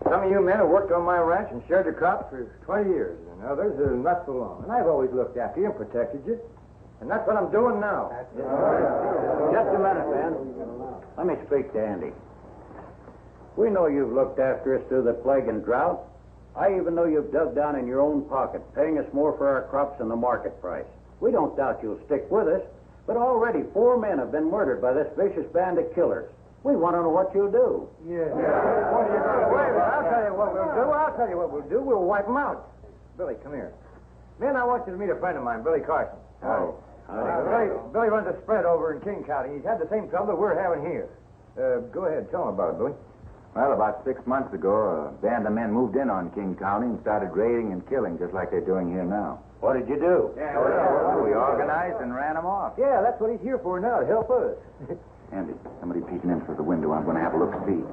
Some of you men have worked on my ranch and shared the crops for 20 years, and others are not so long. And I've always looked after you and protected you. And that's what I'm doing now. Just a minute, man. Let me speak to Andy. We know you've looked after us through the plague and drought. I even know you've dug down in your own pocket, paying us more for our crops than the market price. We don't doubt you'll stick with us, but already 4 men have been murdered by this vicious band of killers. We want to know what you'll do. Yeah. I'll tell you what we'll do. We'll wipe them out. Billy, come here. Man, I want you to meet a friend of mine, Billy Carson. Oh. Billy runs a spread over in King County. He's had the same trouble that we're having here. Go ahead, tell him about it, Billy. Well, about 6 months ago, a band of men moved in on King County and started raiding and killing, just like they're doing here now. What did you do? We organized and ran them off. Yeah, that's what he's here for now, to help us. Andy, somebody peeking in through the window. I'm going to have a look-see.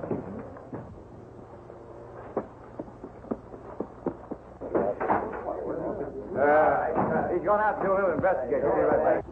He's going out to do a little investigation. He'll be right back.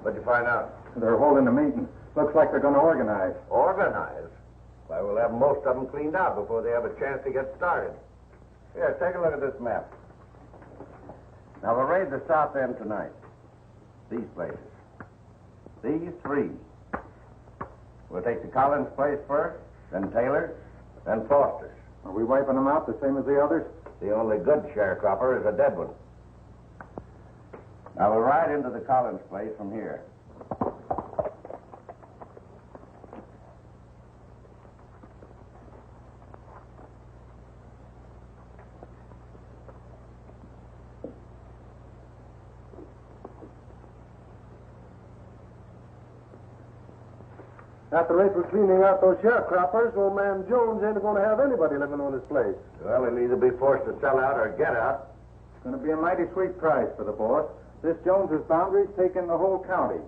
What'd you find out? They're holding a meeting. Looks like they're going to organize. Organize? Why, we'll have most of them cleaned out before they have a chance to get started. Here, take a look at this map. Now, we'll raid the south end tonight. These places. These 3. We'll take the Collins place first, then Taylor's, then Foster's. Are we wiping them out the same as the others? The only good sharecropper is a dead one. Now, we'll ride into the Collins place from here. At the rate we're cleaning out those sharecroppers, old man Jones ain't going to have anybody living on his place. Well, he'll either be forced to sell out or get out. It's going to be a mighty sweet price for the boss. This Jones's boundary's taking the whole county.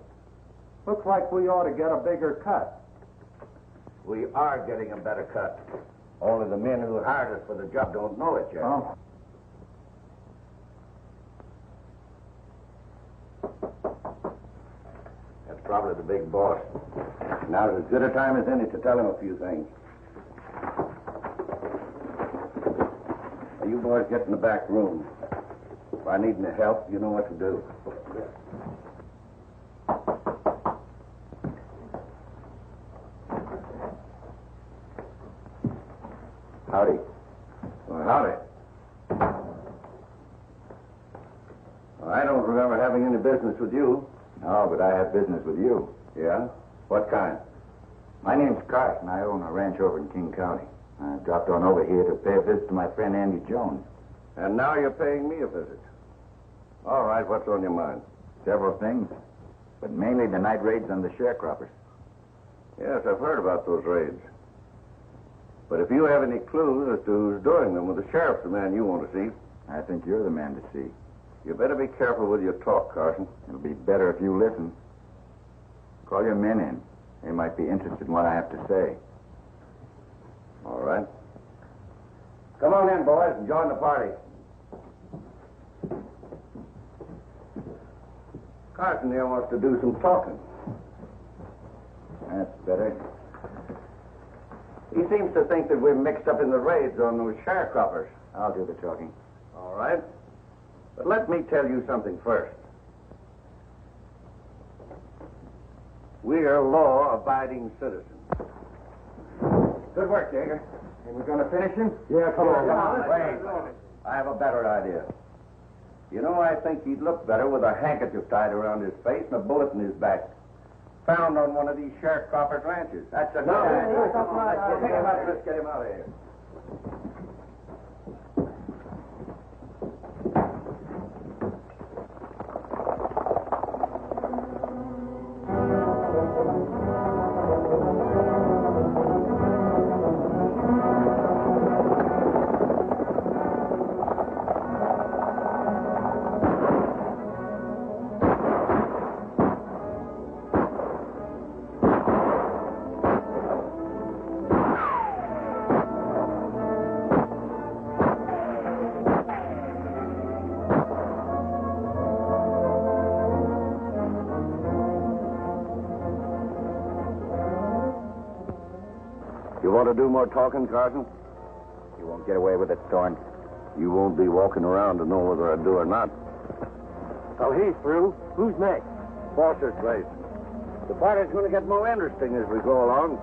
Looks like we ought to get a bigger cut. We are getting a better cut. Only the men who hired us for the job don't know it yet. Oh. That's probably the big boss. Now's as good a time as any to tell him a few things. Now, you boys get in the back room. If I need any help, you know what to do. Howdy. Well, howdy. Well, I don't remember having any business with you. No, but I have business with you. Yeah? What kind? My name's Carson. I own a ranch over in King County. I dropped on over here to pay a visit to my friend Andy Jones. And now you're paying me a visit. All right, what's on your mind? Several things, but mainly the night raids on the sharecroppers. Yes, I've heard about those raids. But if you have any clues as to who's doing them, well, the sheriff's the man you want to see. I think you're the man to see. You better be careful with your talk, Carson. It'll be better if you listen. Call your men in. They might be interested in what I have to say. All right. Come on in, boys, and join the party. Carson here wants to do some talking. That's better. He seems to think that we're mixed up in the raids on those sharecroppers. I'll do the talking. All right. But let me tell you something first. We are law-abiding citizens. Good work, Jaeger. And we're going to finish him? Yeah, come on. Wait. I have a better idea. You know, I think he'd look better with a handkerchief tied around his face and a bullet in his back. Found on one of these sharecroppers' ranches. That's a good idea. Let's get him out of here. You want to do more talking, Carson? You won't get away with it, Thorne. You won't be walking around to know whether I do or not. Well, he's through. Who's next? Foster's place. The party's going to get more interesting as we go along.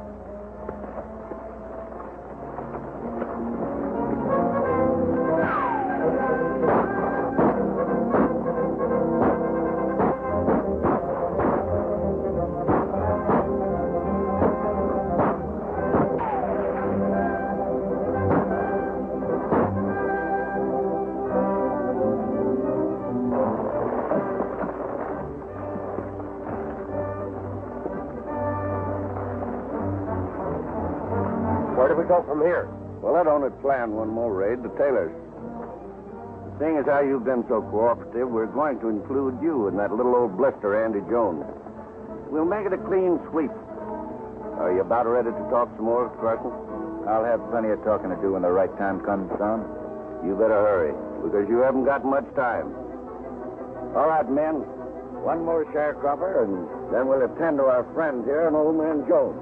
Where do we go from here? Well, I'd only planned one more raid, the Taylors. Seeing as how you've been so cooperative, we're going to include you in that little old blister, Andy Jones. We'll make it a clean sweep. Are you about ready to talk some more, Carson? I'll have plenty of talking to do when the right time comes, Tom. You better hurry, because you haven't got much time. All right, men. One more sharecropper, and then we'll attend to our friend here and old man Jones.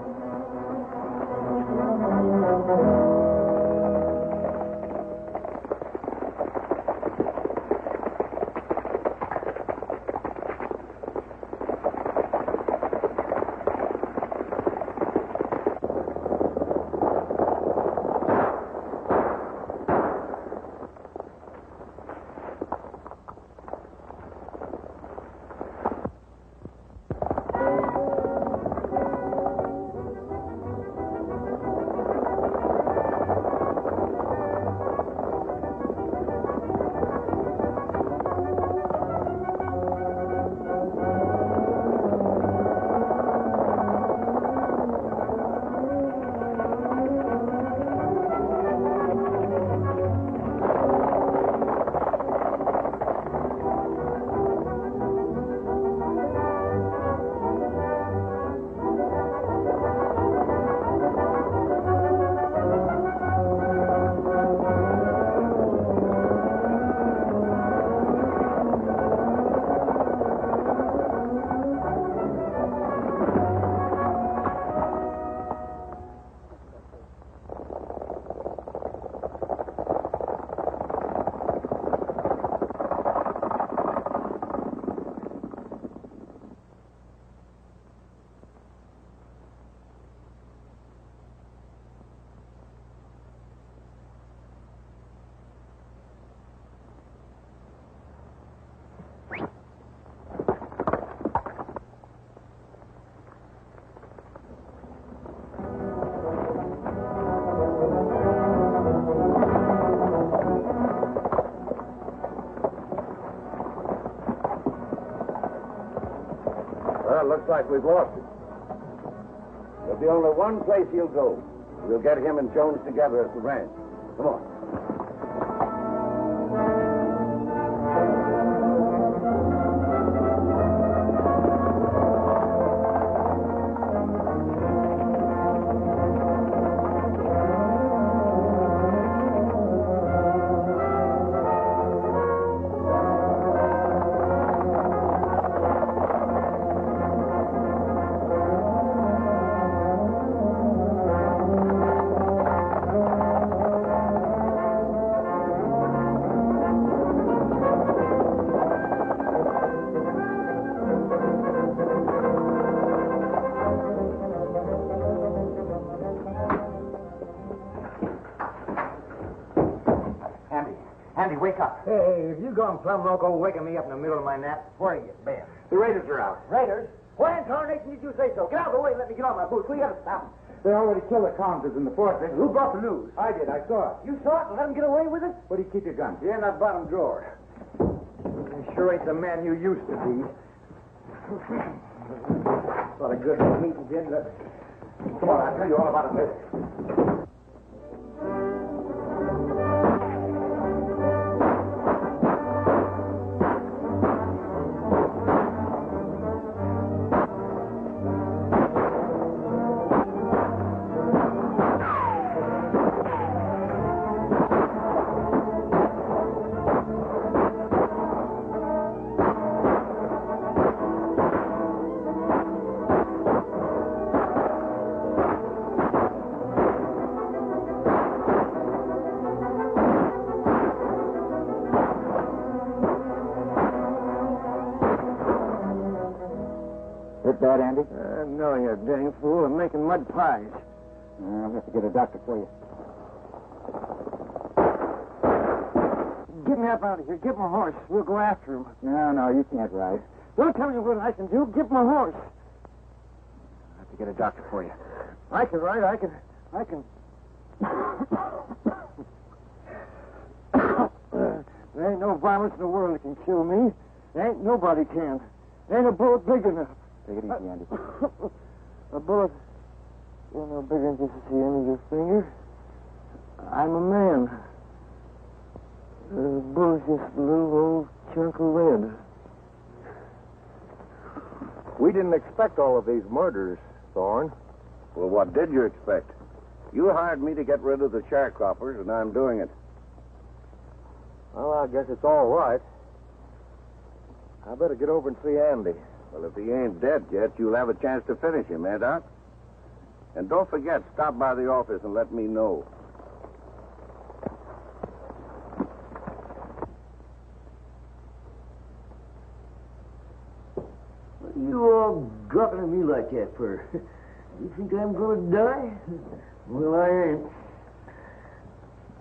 Well, looks like we've lost it. There'll be only one place he'll go. We'll get him and Jones together at the ranch. Come on. Andy, wake up. Hey, have you gone plumb loco waking me up in the middle of my nap? Where are you, Ben? The Raiders are out. Raiders? Why in tarnation did you say so? Get out of the way and let me get on my boots. We gotta stop them. They already killed the convicts in the fortress. Who brought the news? I did. I saw it. You saw it and let them get away with it? Where do you keep your gun? Here in that bottom drawer. You sure ain't the man you used to be. A lot of good meeting, Jim. Come on, I'll tell you all about it later. right, Andy? No, you dang fool. I'm making mud pies. I'll have to get a doctor for you. Get me up out of here. Get my horse. We'll go after him. No, you can't ride. Don't tell me what I can do. Get my horse. I'll have to get a doctor for you. I can ride. I can. There ain't no violence in the world that can kill me. There ain't nobody can. There ain't a bullet big enough. Take it easy, Andy. A bullet ain't no bigger than just the end of your finger. I'm a man. The bullet's just a little old chunk of lead. We didn't expect all of these murders, Thorne. Well, what did you expect? You hired me to get rid of the sharecroppers, and I'm doing it. Well, I guess it's all right. I better get over and see Andy. Well, if he ain't dead yet, you'll have a chance to finish him, eh, Doc? And don't forget, stop by the office and let me know. What are you all gawking at me like that for? You think I'm going to die? Well, I ain't.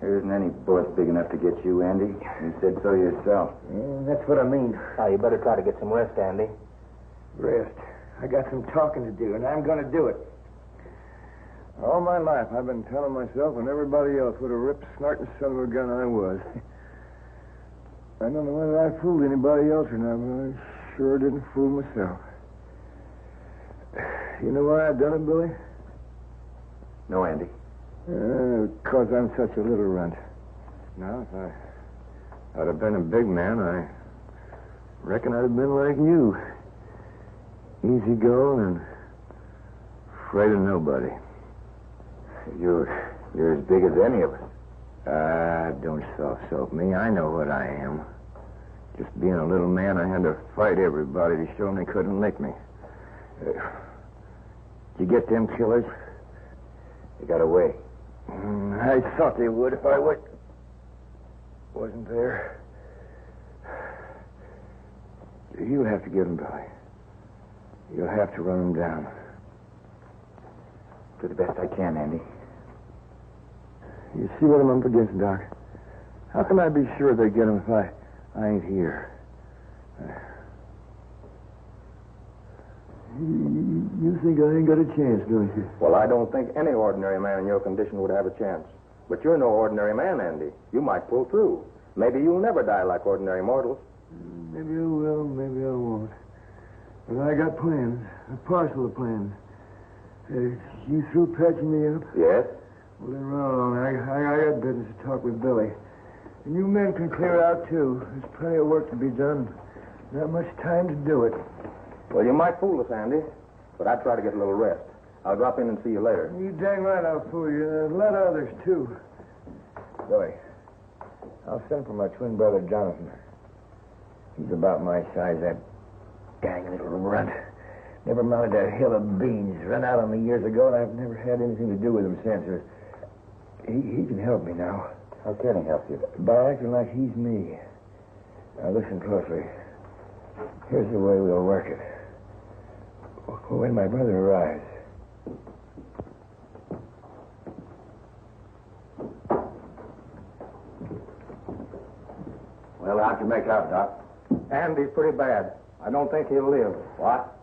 There isn't any bullet big enough to get you, Andy. You said so yourself. Yeah, that's what I mean. Oh, you better try to get some rest, Andy. Rest. I got some talking to do, and I'm going to do it. All my life, I've been telling myself and everybody else what a rip-snorting son of a gun I was. I don't know whether I fooled anybody else or not, but I sure didn't fool myself. You know why I done it, Billy? No, Andy. Because I'm such a little runt. Now, if I'd have been a big man, I reckon I'd have been like you. Easy going and afraid of nobody. You're as big as any of us. Don't soft-soap me. I know what I am. Just being a little man, I had to fight everybody to show them they couldn't lick me. Did you get them killers? They got away. I thought they would if I wasn't there. You'll have to get them, Billy. You'll have to run them down. Do the best I can, Andy. You see what I'm up against, Doc? How can I be sure they get them if I ain't here? You think I ain't got a chance, don't you? Well, I don't think any ordinary man in your condition would have a chance. But you're no ordinary man, Andy. You might pull through. Maybe you'll never die like ordinary mortals. Maybe I will, maybe I won't. But I got plans, a parcel of plans. You through patching me up? Yes? Well, then run along. I got business to talk with Billy. And you men can clear out, too. There's plenty of work to be done. Not much time to do it. Well, you might fool us, Andy. But I'd try to get a little rest. I'll drop in and see you later. You dang right I'll fool you. A lot of others, too. Billy, I'll send for my twin brother, Jonathan. He's about my size, that dang little runt. Never mounted a hill of beans. Run out on me years ago, and I've never had anything to do with him since. He can help me now. How can he help you? By acting like he's me. Now, listen closely. Here's the way we'll work it. When my brother arrives... Well, how'd you make out, Doc? Andy's pretty bad. I don't think he'll live. What?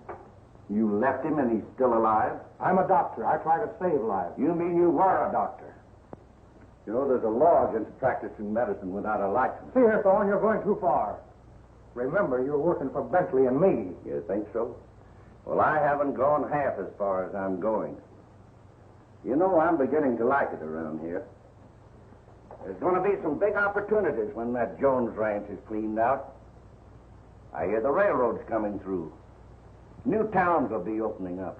You left him and he's still alive? I'm a doctor. I try to save lives. You mean you were a doctor? You know, there's a law against practicing medicine without a license. See here, Thorne, you're going too far. Remember, you're working for Bentley and me. You think so? Well, I haven't gone half as far as I'm going. You know, I'm beginning to like it around here. There's going to be some big opportunities when that Jones ranch is cleaned out. I hear the railroad's coming through. New towns will be opening up.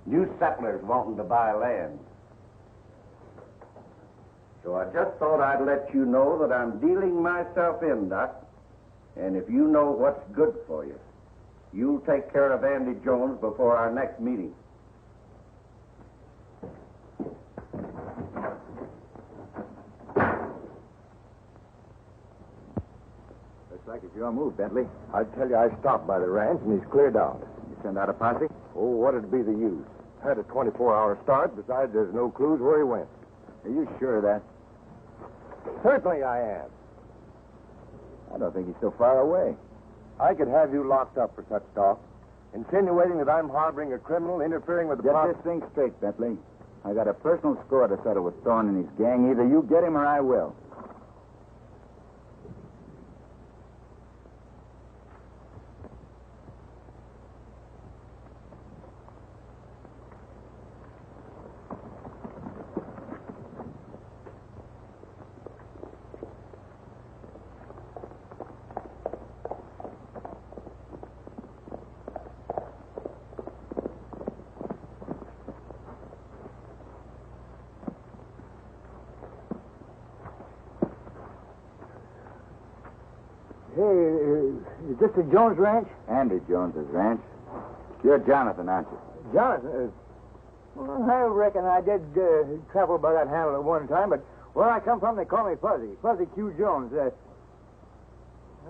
New settlers wanting to buy land. So I just thought I'd let you know that I'm dealing myself in, Doc. And if you know what's good for you, you'll take care of Andy Jones before our next meeting. Looks like it's your move, Bentley. I tell you, I stopped by the ranch and he's cleared out. Send out a posse? Oh, what'd be the use? Had a 24-hour start. Besides, there's no clues where he went. Are you sure of that? Certainly I am. I don't think he's so far away. I could have you locked up for such talk. Insinuating that I'm harboring a criminal, interfering with the Get this thing straight, Bentley. I got a personal score to settle with Thorne and his gang. Either you get him or I will. Hey, is this the Jones Ranch? Andy Jones's ranch. You're Jonathan, aren't you? Jonathan? Well, I reckon I did travel by that handle at one time, but where I come from, they call me Fuzzy. Fuzzy Q. Jones.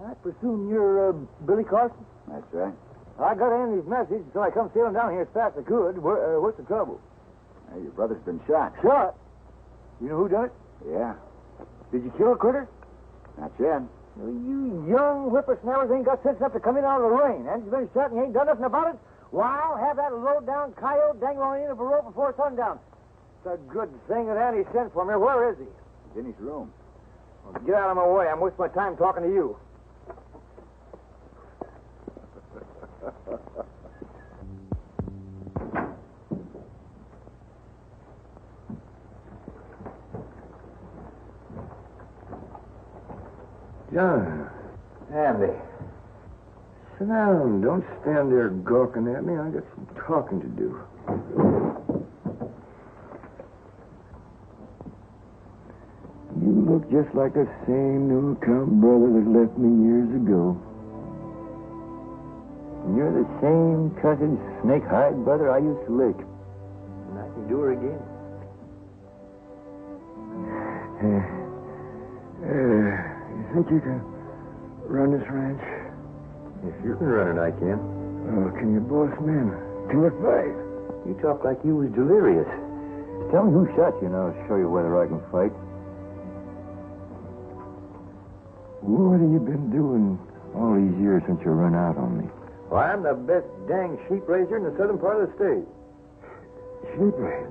I presume you're Billy Carson? That's right. I got Andy's message, so I come sailing down here as fast as I could. What's the trouble? Your brother's been shot. Shot? You know who done it? Yeah. Did you kill a critter? Not yet. You young whippersnappers ain't got sense enough to come in out of the rain. And you've been shot and you ain't done nothing about it? Well, I'll have that low-down coyote dangle on the end of a rope before sundown. It's a good thing that Andy sent for me. Where is he? He's in his room. Well, get out of my way. I'm wasting my time talking to you. John. Andy. Sit down. Don't stand there gawking at me. I got some talking to do. You look just like the same no-account brother that left me years ago. And you're the same cussed snake-hide brother I used to lick. And I can do her again. You think you can run this ranch? If you can run it, I can. Oh, can you boss men? Can you fight? You talk like you was delirious. Tell me who shot you, and I'll show you whether I can fight. What have you been doing all these years since you run out on me? Well, I'm the best dang sheep raiser in the southern part of the state. Sheep raiser?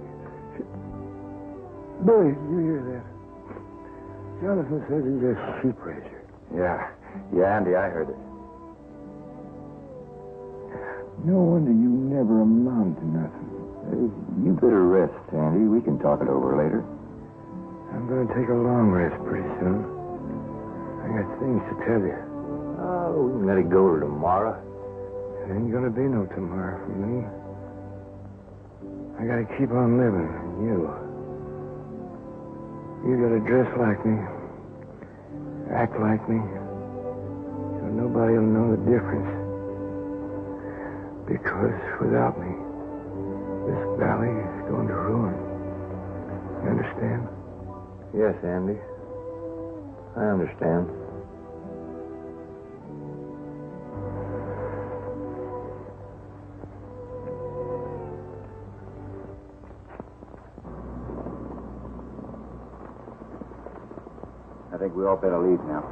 Billy, you hear that? Jonathan says he's a sheep raiser. Yeah. Yeah, Andy, I heard it. No wonder you never amount to nothing. You better rest, Andy. We can talk it over later. I'm going to take a long rest pretty soon. I got things to tell you. Oh, we can let it go to tomorrow. It ain't going to be no tomorrow for me. I got to keep on living. You got to dress like me. Act like me. So nobody will know the difference. Because without me, this valley is going to ruin. You understand? Yes, Andy. I understand. I think we all better leave now.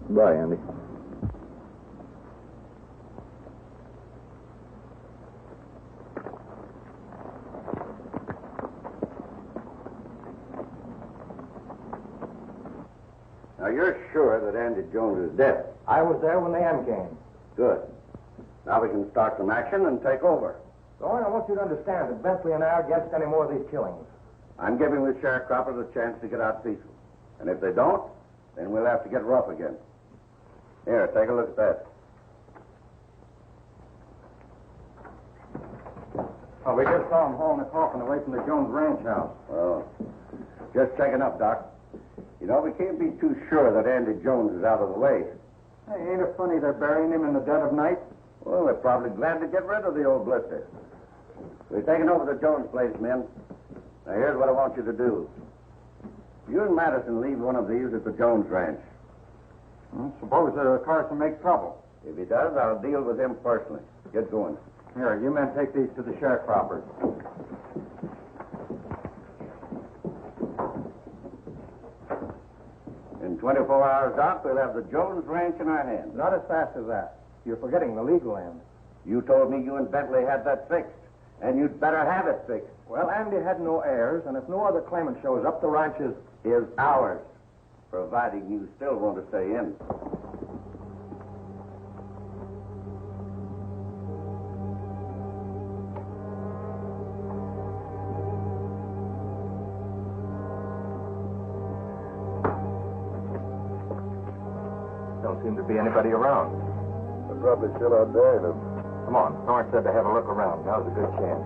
Bye, Andy. Now, you're sure that Andy Jones is dead? I was there when the end came. Good. Now we can start some action and take over. Thorne, I want you to understand that Bentley and I are against any more of these killings. I'm giving the sharecroppers a chance to get out peaceful. And if they don't, then we'll have to get rough again. Here, take a look at that. Oh, we just saw him hauling a coffin away from the Jones ranch house. Well, just checking up, Doc. You know, we can't be too sure that Andy Jones is out of the way. Hey, ain't it funny they're burying him in the dead of night? Well, they're probably glad to get rid of the old blister. We're taking over the Jones place, men. Now, here's what I want you to do. You and Madison leave one of these at the Jones ranch. Suppose Carson makes trouble. If he does, I'll deal with him personally. Get going. Here, you men take these to the sharecroppers. In 24 hours out, we'll have the Jones ranch in our hands. Not as fast as that. You're forgetting the legal end. You told me you and Bentley had that fixed, and you'd better have it fixed. Well, Andy had no heirs, and if no other claimant shows up, the ranch is ours, providing you still want to stay in. Don't seem to be anybody around. They're probably still out there. Come on. Thorne said to have a look around. Now's a good chance.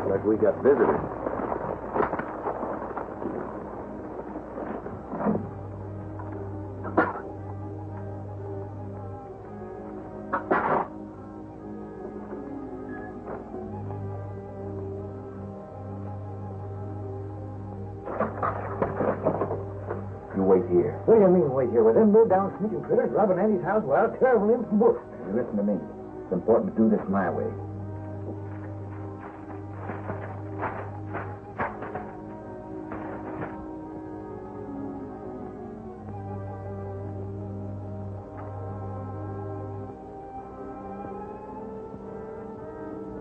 Like we got visitors. You wait here. What do you mean, wait here? With them low-down sneaking critters robbing Andy's house without tearing him from wolf. Listen to me. It's important to do this my way.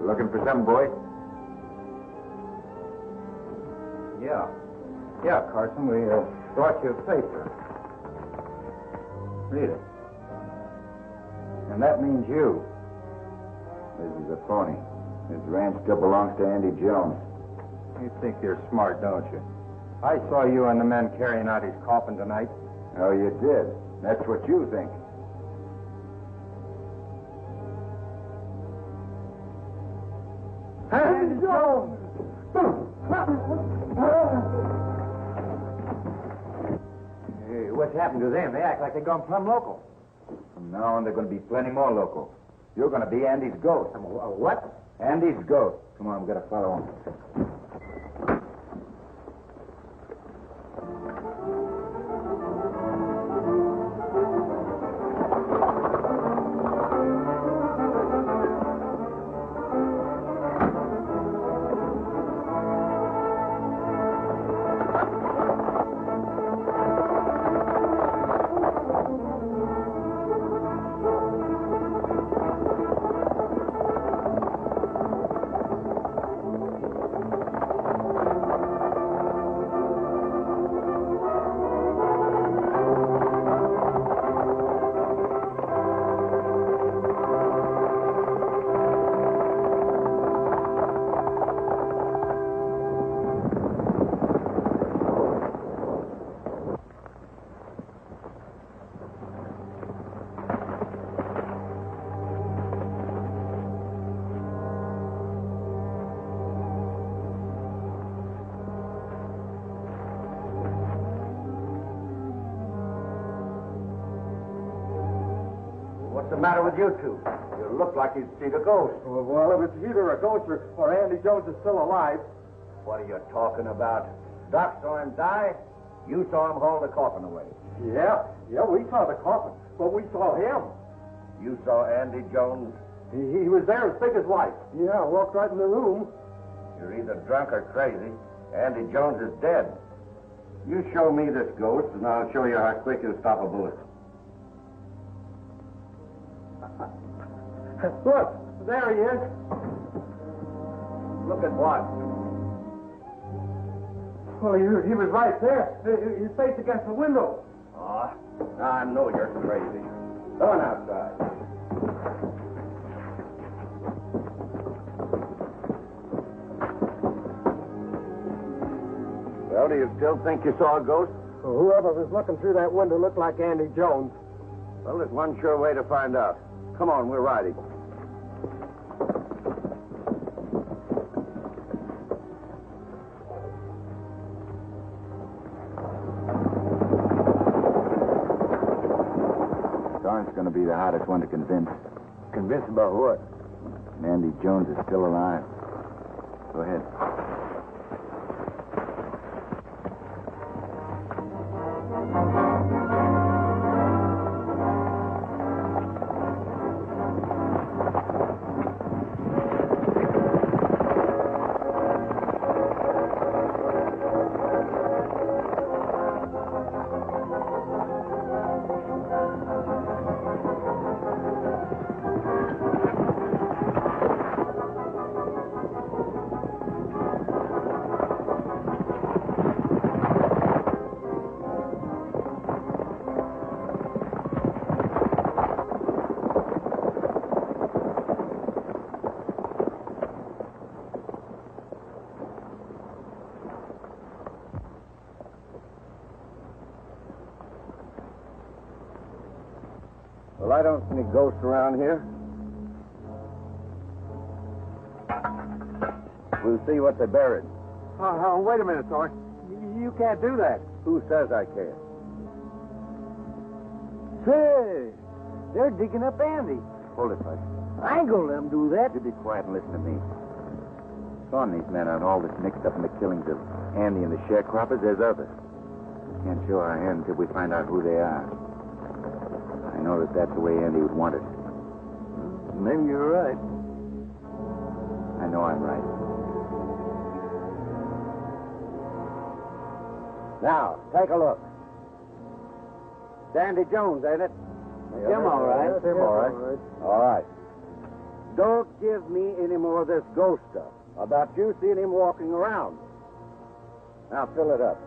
Looking for some boy? Yeah, Carson, we brought you a paper. Read it. And that means you. This is a phony. This ranch still belongs to Andy Jones. You think you're smart, don't you? I saw you and the men carrying out his coffin tonight. Oh, you did? That's what you think. Andy Jones! Hey, what's happened to them? They act like they've gone plumb local. From now on, there are going to be plenty more local. You're going to be Andy's ghost. What? Andy's ghost. Come on, we've got to follow him. What's the matter with you two? You look like you'd seen a ghost. Well, if it's either a ghost or Andy Jones is still alive. What are you talking about? Doc saw him die. You saw him haul the coffin away. Yeah, we saw the coffin, but we saw him. You saw Andy Jones? He was there as big as life. Yeah, walked right in the room. You're either drunk or crazy. Andy Jones is dead. You show me this ghost, and I'll show you how quick you'll stop a bullet. Look, there he is. Look at what? Well, he was right there. His face against the window. Oh, I know you're crazy. Go on outside. Well, do you still think you saw a ghost? Well, whoever was looking through that window looked like Andy Jones. Well, there's one sure way to find out. Come on, we're riding. Darn's going to be the hardest one to convince. Convinced about what? Andy Jones is still alive. Go ahead. Well, I don't see any ghosts around here. We'll see what they buried. Oh, wait a minute, Thor. You can't do that. Who says I can't? Say, they're digging up Andy. Hold it, Bud. I ain't gonna let them do that. You be quiet and listen to me. Son, these men aren't all this mixed up in the killings of Andy and the sharecroppers. There's others. We can't show our hand until we find out who they are. I know that that's the way Andy would want it. Maybe you're right. I know I'm right. Now, take a look. Dandy Jones, ain't it? Him all right. Him all right. All right. Don't give me any more of this ghost stuff about you seeing him walking around. Now, fill it up.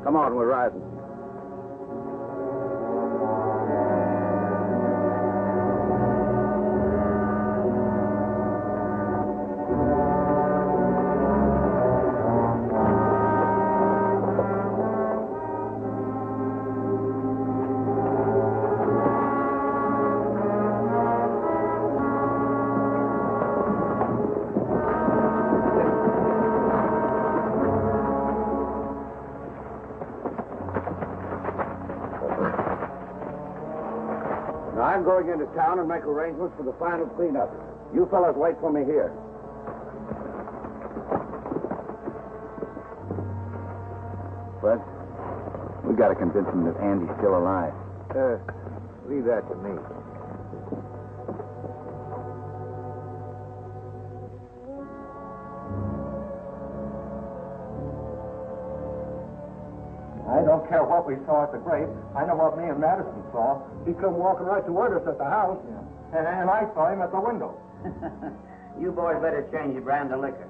Come on, we're riding. Now, I'm going into town and make arrangements for the final cleanup. You fellas wait for me here. Bud, we got to convince them that Andy's still alive. Leave that to me. I don't care what we saw at the grave. I know what me and Madison saw. He come walking right toward us at the house. Yeah. And I saw him at the window. You boys better change your brand of liquor.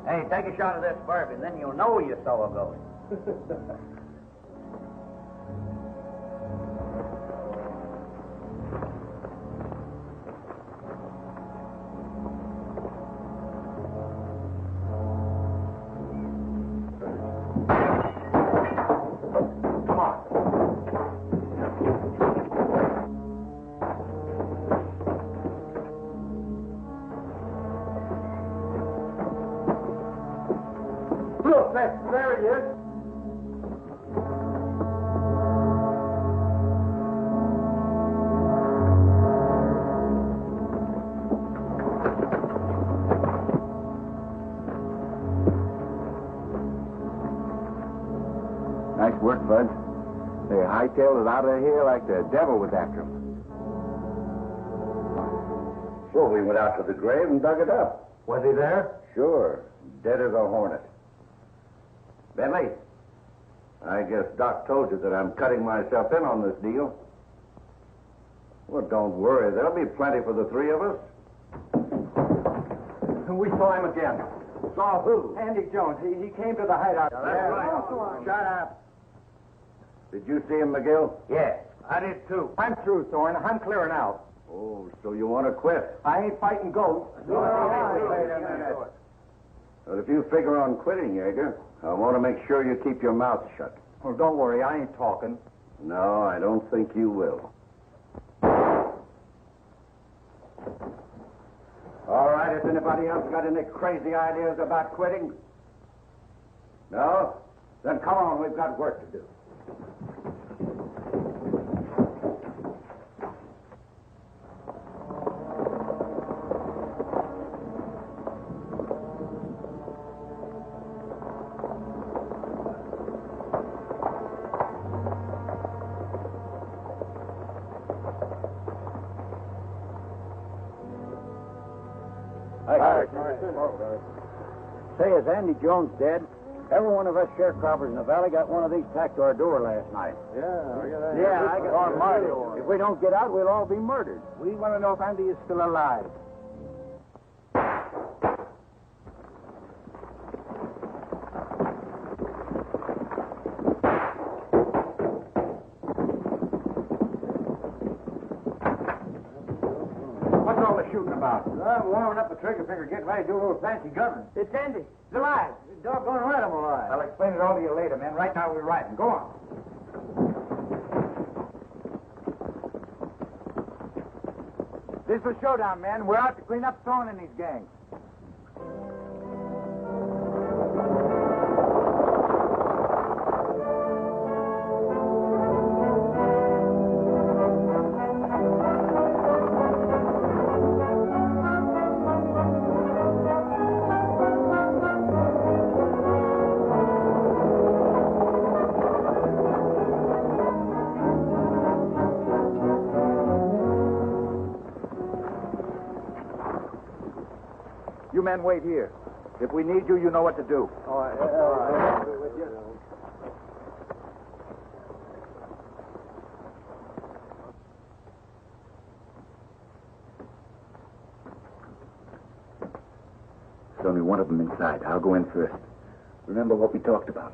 Hey, take a shot of this bourbon, then you'll know you saw a ghost. Look, there he is. Nice work, Bud. They hightailed it out of here like the devil was after him. Sure, we went out to the grave and dug it up. Was he there? Sure. Dead as a hornet. Bentley, I guess Doc told you that I'm cutting myself in on this deal. Well, don't worry. There'll be plenty for the three of us. We saw him again. Saw who? Andy Jones. He came to the hideout. That's right. Shut up. Did you see him, McGill? Yeah, I did too. I'm through, Thorne. I'm clearing out. Oh, so you want to quit? I ain't fighting ghosts. Wait a minute. But if you figure on quitting, Yeager, I want to make sure you keep your mouth shut. Well, don't worry. I ain't talking. No, I don't think you will. All right, has anybody else got any crazy ideas about quitting? No? Then come on, we've got work to do. Say, is Andy Jones dead? Every one of us sharecroppers in the valley got one of these tacked to our door last night. Yeah, I got Marty. If we don't get out, we'll all be murdered. We want to know if Andy is still alive. What's all the shooting about? I'm warming up the trigger finger, getting ready to do a little fancy gunning. It's Andy. He's alive. Doggone right I'm alive. I'll explain it all to you later, man. Right now we're riding. Go on. This is a showdown, man. We're out to clean up throwing in these gangs. You men wait here. If we need you, you know what to do. All right. There's only one of them inside. I'll go in first. Remember what we talked about.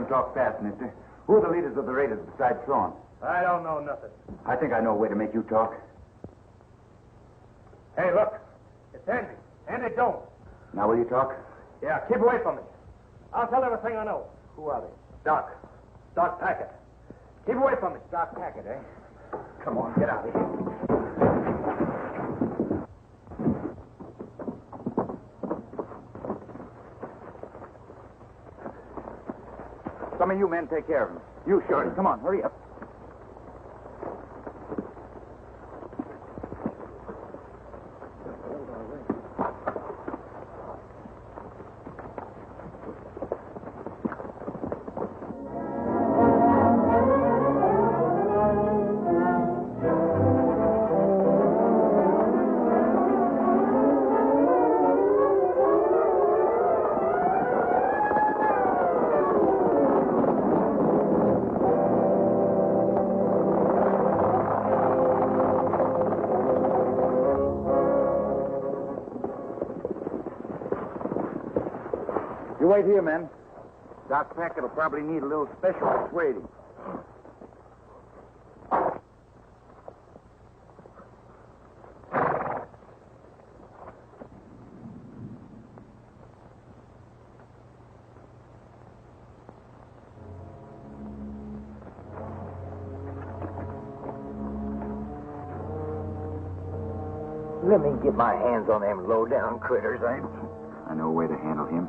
Talk fast, mister. Who are the leaders of the raiders besides Thorne? I don't know nothing. I think I know a way to make you talk. Hey, look. It's Andy. Andy Jones. Now will you talk? Yeah, keep away from me. I'll tell everything I know. Who are they? Doc. Doc Packard. Keep away from me. Doc Packard, eh? Come on, get out of here. Some of you men take care of him. You, Shorty. Come on, hurry up. You wait here, men. Doc Packard will probably need a little special persuading. Let me get my hands on them low-down critters. I know a way to handle him.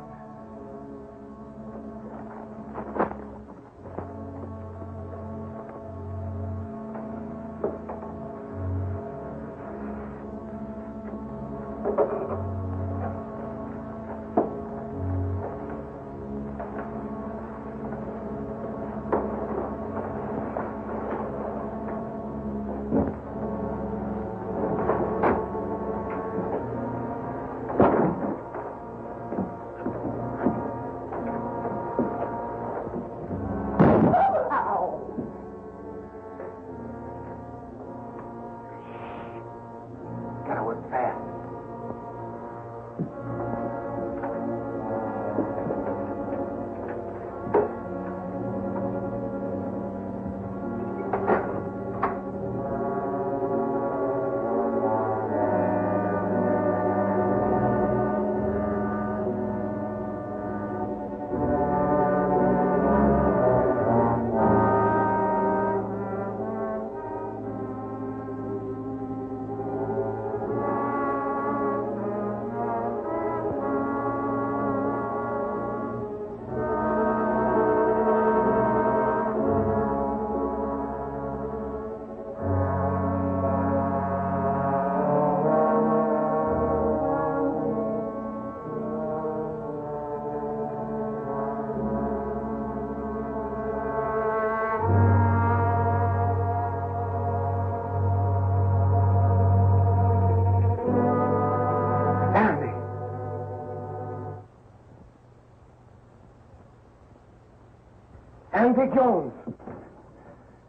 Andy Jones.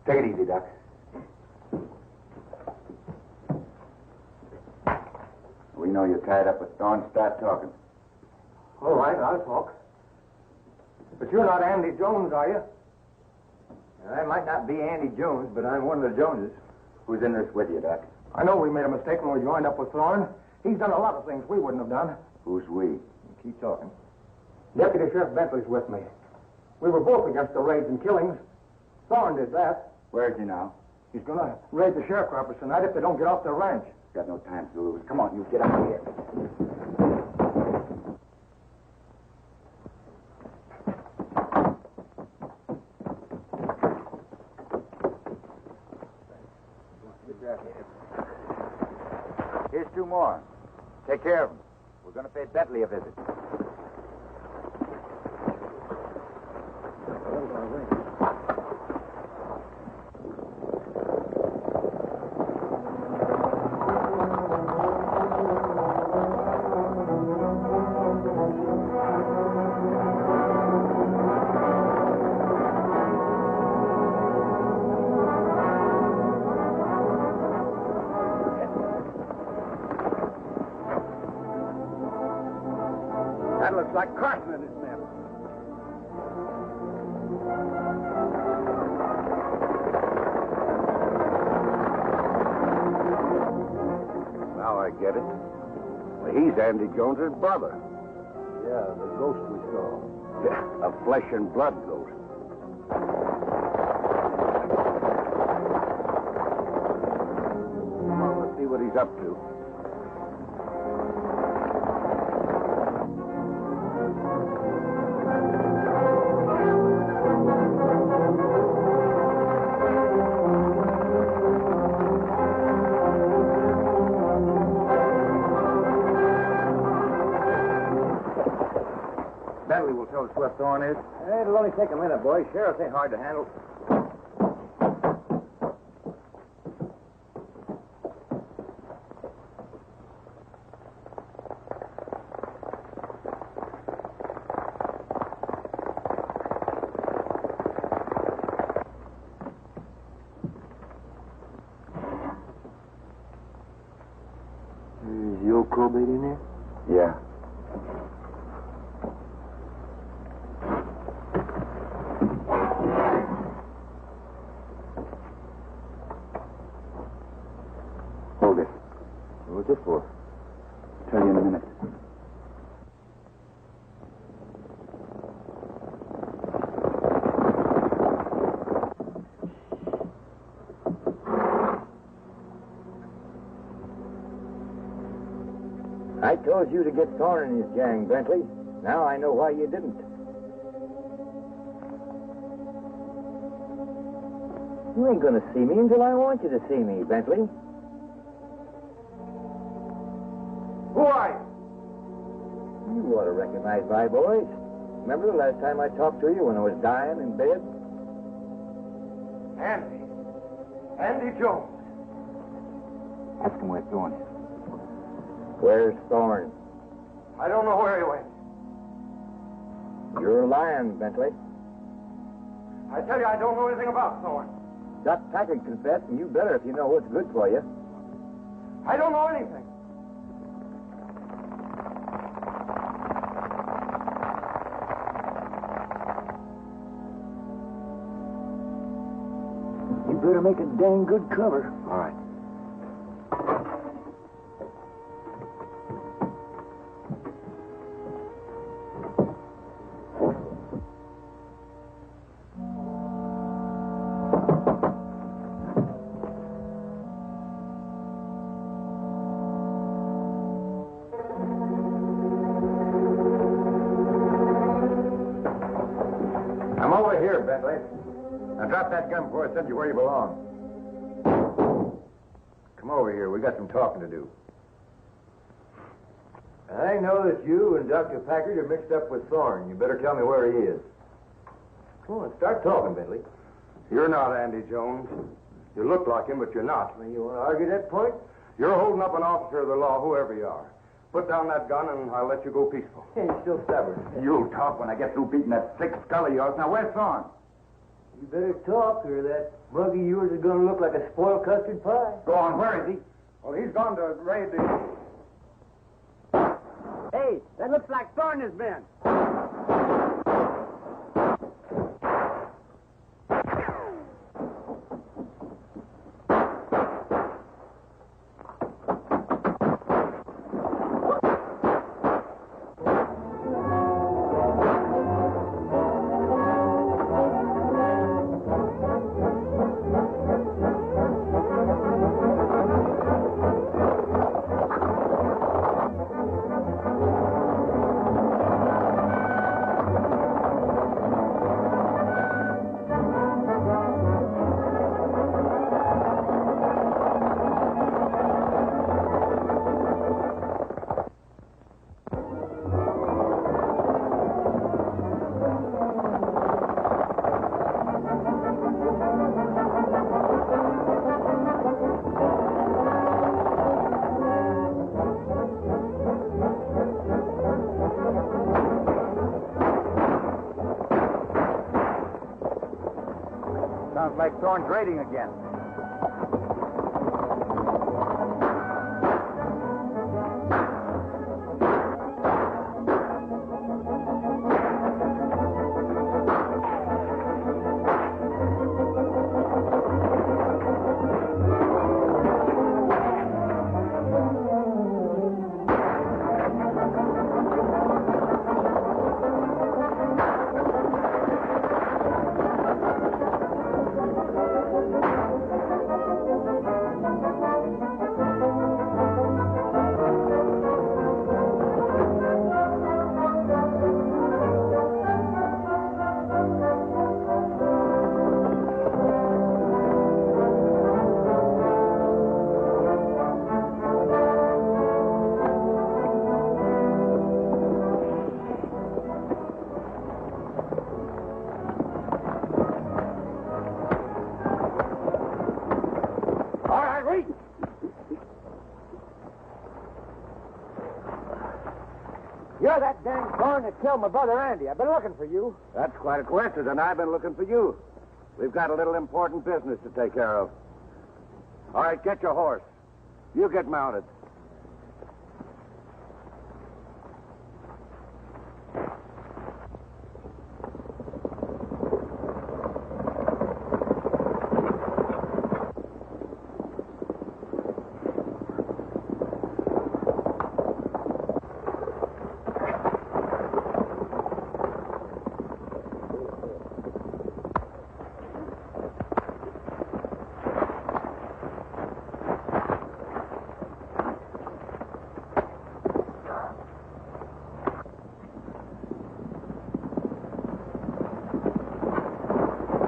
Take it easy, Doc. We know you're tied up with Thorne. Start talking. All right, I'll talk. But you're not Andy Jones, are you? I might not be Andy Jones, but I'm one of the Joneses. Who's in this with you, Doc? I know we made a mistake when we joined up with Thorne. He's done a lot of things we wouldn't have done. Who's we? Keep talking. Deputy Sheriff Bentley's with me. We were both against the raids and killings. Thorne did that. Where is he now? He's going to raid the sharecroppers tonight if they don't get off their ranch. Got no time to lose. Come on, you get out of here. Here's two more. Take care of them. We're going to pay Bentley a visit. That looks like Carson and his men. Now I get it. Well, he's Andy Jones's brother. Yeah, the ghost we saw. Yeah, a flesh and blood ghost. Come on, let's see what he's up to. Bentley will tell us where Thorne is. It'll only take a minute, boys. Sheriffs ain't hard to handle. Is your crowbait in there? Yeah. Hold it. What's it for? Tell you in a minute. I told you to get Thorne and his gang, Bentley. Now I know why you didn't. You ain't gonna see me until I want you to see me, Bentley. Who are you? You ought to recognize my voice. Remember the last time I talked to you when I was dying in bed? Andy Jones. Ask him where Thorne is. Where's Thorne? I don't know where he went. You're lying, Bentley. I tell you, I don't know anything about Thorne. Doc Packard confessed, and you better if you know what's good for you. I don't know anything. You better make a dang good cover. All right. I'm over here, Bentley. Now drop that gun before I send you where you belong. Come over here. We got some talking to do. I know that you and Dr. Packard are mixed up with Thorne. You better tell me where he is. Come on, start talking, Bentley. You're not Andy Jones. You look like him, but you're not. Well, you want to argue that point? You're holding up an officer of the law, whoever you are. Put down that gun, and I'll let you go peaceful. Hey, you're still stubborn. You'll talk when I get through beating that thick skull of yours. Now, where's Thorne? You better talk, or that mug of yours is going to look like a spoiled custard pie. Go on. Where is he? Well, he's gone to raid the... Hey, that looks like Thorne has been. Sounds like Thorne's raiding again. You're that dang Thorne that killed my brother Andy. I've been looking for you. That's quite a coincidence, and I've been looking for you. We've got a little important business to take care of. All right, get your horse. You get mounted.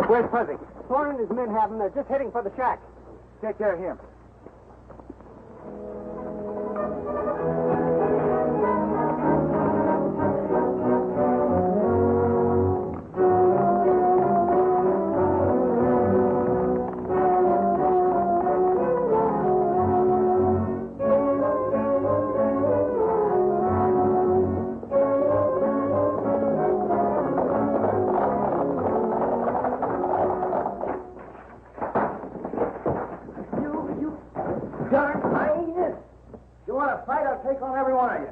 Where's Fuzzy? Thorne and his men have him. They're just heading for the shack. Take care of him. Take on every one of you.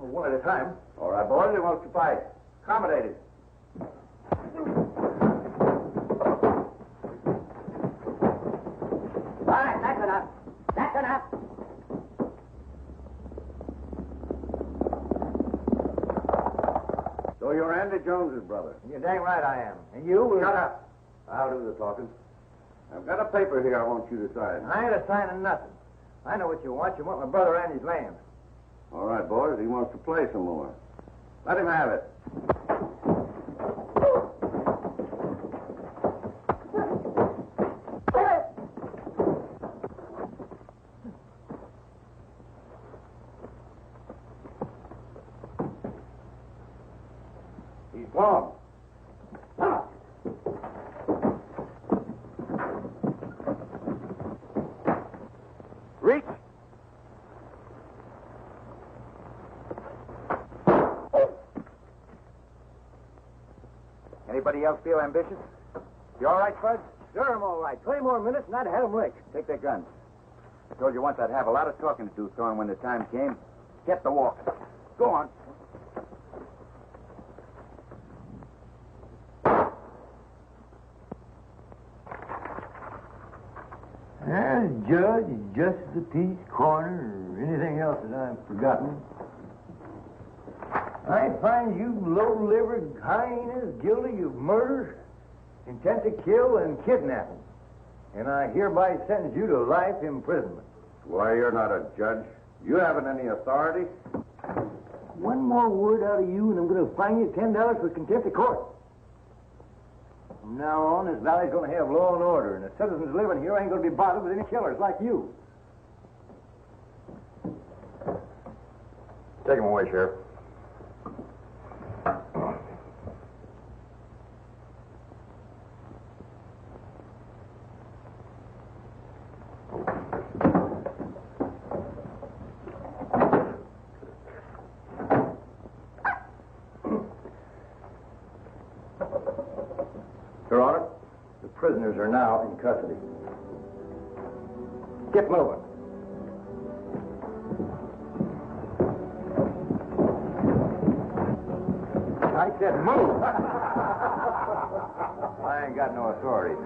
One at a time. All right, boys, who wants to fight? Accommodate it. All right, that's enough. That's enough. So you're Andy Jones's brother. You're dang right I am. And you? Shut up. I'll do the talking. I've got a paper here I want you to sign. I ain't a-signing nothing. I know what you want. You want my brother Andy's land. All right, boys, he wants to play some more. Let him have it. He's gone. Reach. Anybody else feel ambitious? You all right, Fudge? Sure, I'm all right. 20 more minutes and I'd have had him licked. Take their guns. I told you once I'd have a lot of talking to do, Thorne, when the time came. Get the walking. Go on. Judge, justice of the peace, coroner, or anything else that I've forgotten. I find you low-livered hyenas guilty of murder, intent to kill, and kidnapping. And I hereby sentence you to life imprisonment. Why, you're not a judge. You haven't any authority. One more word out of you, and I'm going to fine you $10 for contempt of court. From now on, this valley's going to have law and order, and the citizens living here ain't going to be bothered with any killers like you. Take him away, Sheriff. Your Honor, the prisoners are now in custody. Get moving. I said move. I ain't got no authority.